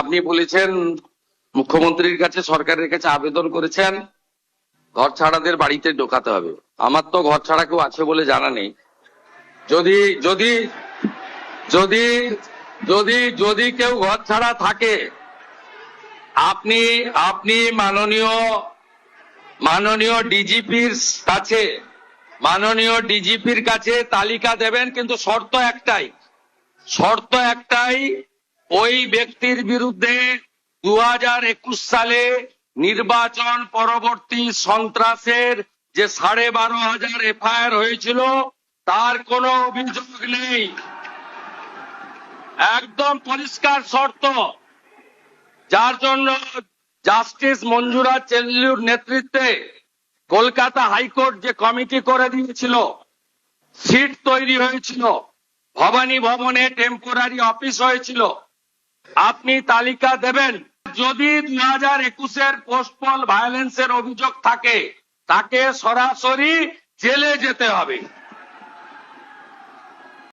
আপনি বলেছেন মুখ্যমন্ত্রীর কাছে, সরকারের কাছে আবেদন করেছেন ঘর ছাড়াদের বাড়িতে ঢোকাতে হবে। আমার তো ঘর ছাড়া কেউ আছে বলে জানা নেই। যদি যদি যদি যদি যদি কেউ ঘর ছাড়া থাকে, আপনি আপনি মাননীয় ডিজিপির কাছে তালিকা দেবেন, কিন্তু শর্ত একটাই, ওই ব্যক্তির বিরুদ্ধে 2021 সালে নির্বাচন পরবর্তী সন্ত্রাসের যে 12,500 এফআইআর হয়েছিল তার কোনো অভিযোগ নেই। একদম পরিষ্কার শর্ত, যার জন্য জাস্টিস মঞ্জুরা চেল্লুর নেতৃত্বে কলকাতা হাইকোর্ট যে কমিটি করে দিয়েছিল, সিট তৈরি হয়েছিল, ভবানী ভবনে টেম্পোরারি অফিস হয়েছিল। আপনি তালিকা দেবেন। যদি 2021-এর পোস্টপল ভায়োলেন্সের অভিযোগ থাকে, তাকে সরাসরি জেলে যেতে হবে।